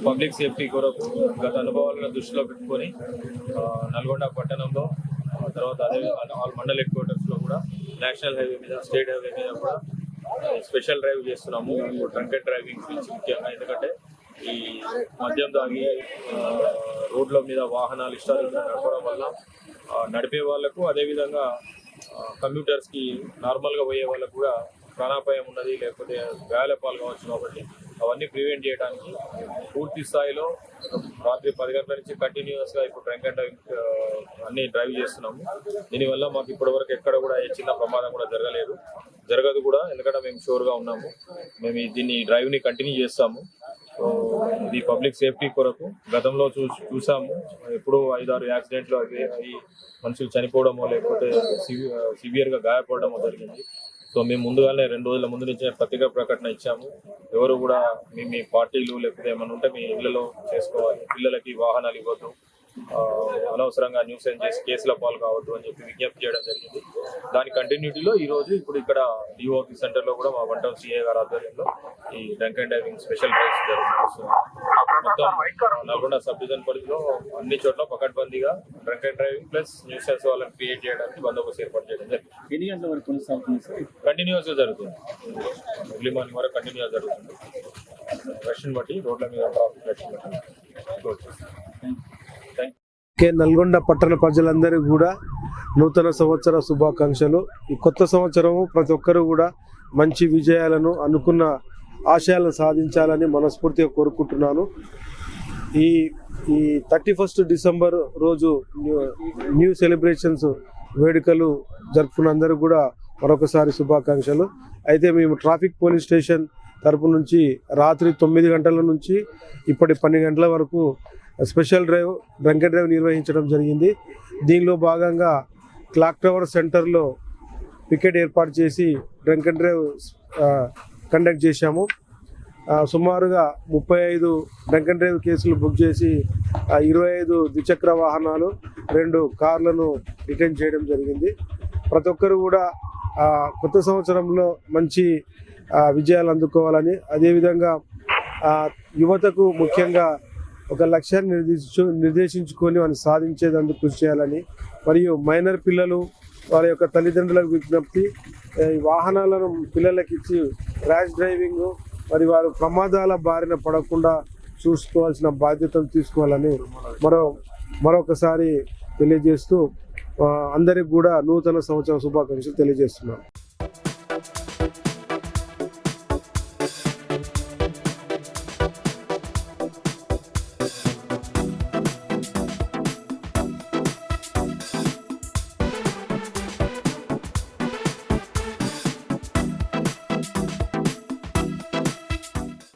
Public safety కొరకు గత అనుభవాలను దృష్టిలో పెట్టుకొని నల్గొండ పట్టణంలో తర్వాత అదే ఆల్ మండల్ హెడ్ క్వార్టర్స్లో కూడా నేషనల్ హైవే మీద స్టేట్ హైవే మీద కూడా స్పెషల్ డ్రైవ్ చేస్తున్నాము. డ్రంక్ అండ్ డ్రైవింగ్ గురించి ముఖ్యంగా, ఎందుకంటే ఈ మద్యం తాగి రోడ్ల మీద వాహనాలు ఇష్టాలు నడపడం వల్ల నడిపే వాళ్ళకు, అదేవిధంగా కమ్యూటర్స్కి నార్మల్గా పోయే వాళ్ళకు కూడా ప్రాణాపాయం ఉన్నది, లేకపోతే గాయాల పాలు కావచ్చు. కాబట్టి అవన్నీ ప్రివెంట్ చేయడానికి పూర్తి స్థాయిలో రాత్రి 10 గంటల నుంచి కంటిన్యూస్గా ఇప్పుడు డ్రంక్ అండ్ డ్రైవింగ్ అన్ని డ్రైవ్ చేస్తున్నాము. దీనివల్ల మాకు ఇప్పటివరకు ఎక్కడ కూడా ఏ చిన్న ప్రమాదం కూడా జరగదు కూడా, ఎందుకంటే మేము షూర్గా ఉన్నాము. మేము దీన్ని డ్రైవ్ని కంటిన్యూ చేస్తాము. సో ఇది పబ్లిక్ సేఫ్టీ కొరకు. గతంలో చూసాము ఎప్పుడూ 5-6 యాక్సిడెంట్లు అవి మనుషులు చనిపోవడమో లేకపోతే సివియర్గా గాయపడమో జరిగింది. సో మేము ముందుగానే 2 రోజుల ముందు నుంచే పత్రికా ప్రకటన ఇచ్చాము. ఎవరు కూడా మీ పార్టీలు లేకపోతే ఏమైనా ఉంటే మీ ఇళ్లలో చేసుకోవాలి, పిల్లలకి వాహనాలు ఇవ్వద్దు, అనవసరంగా న్యూసెన్స్ చేసి కేసుల పాలు కావద్దు అని చెప్పి విజ్ఞప్తి చేయడం జరిగింది. దాని కంటిన్యూటీలో ఇప్పుడు ఇక్కడ డిఓపి సెంటర్లో కూడా మా వంటం సిఏ గారి ఆధ్వర్యంలో ఈ drunk and driving special drives జరుగుతుంది. మొత్తం నల్గొండ సబ్ డివిజన్ పరిధిలో అన్ని చోట్ల పకడ్బందీగా drunk and driving plus nuisance వాళ్ళని క్రియేట్ చేయడానికి బందోబస్తు ఏర్పాటు చేయడం జరిగింది. ఎన్ని గంటల వరకు కొనసాగుతుంది? కంటిన్యూస్గా జరుగుతుంది, ఎర్లీ మార్నింగ్ వరకు కంటిన్యూస్ జరుగుతుంది. రష్ని బట్టి రోడ్ల మీద ట్రాఫిక్ రష్ని బట్టి. నల్గొండ పట్టణ ప్రజలందరికీ కూడా నూతన సంవత్సర శుభాకాంక్షలు. ఈ కొత్త సంవత్సరం ప్రతి ఒక్కరూ కూడా మంచి విజయాలను, అనుకున్న ఆశయాలను సాధించాలని మనస్ఫూర్తిగా కోరుకుంటున్నాను. ఈ 31 డిసెంబర్ రోజు న్యూ సెలబ్రేషన్స్ వేడుకలు జరుపుకున్న అందరూ కూడా మరొకసారి శుభాకాంక్షలు. అయితే మేము ట్రాఫిక్ పోలీస్ స్టేషన్ తరపు నుంచి రాత్రి 9 గంటల నుంచి ఇప్పటి 12 గంటల వరకు స్పెషల్ డ్రంక్ అండ్ డ్రైవ్ నిర్వహించడం జరిగింది. దీనిలో భాగంగా క్లాక్ టవర్ సెంటర్లో పికెట్ ఏర్పాటు చేసి డ్రంక్ అండ్ డ్రైవ్ కండక్ట్ చేశాము. సుమారుగా 35 డ్రంక్ అండ్ డ్రైవ్ కేసులు బుక్ చేసి 25 ద్విచక్ర వాహనాలు, 2 కార్లను డిటైన్ చేయడం జరిగింది. ప్రతి ఒక్కరు కూడా కొత్త సంవత్సరంలో మంచి విజయాలు అందుకోవాలని, అదేవిధంగా యువతకు ముఖ్యంగా ఒక లక్ష్యాన్ని నిర్దేశించుకొని వారిని సాధించేందుకు కృషి చేయాలని, మరియు మైనర్ పిల్లలు వారి యొక్క తల్లిదండ్రులకు విజ్ఞప్తి, వాహనాలను పిల్లలకి ఇచ్చి ర్యాష్ డ్రైవింగ్ మరి వారు ప్రమాదాల బారిన పడకుండా చూసుకోవాల్సిన బాధ్యతను తీసుకోవాలని మరొకసారి తెలియజేస్తూ అందరికి కూడా నూతన సంవత్సర శుభాకాంక్షలు తెలియజేస్తున్నాను.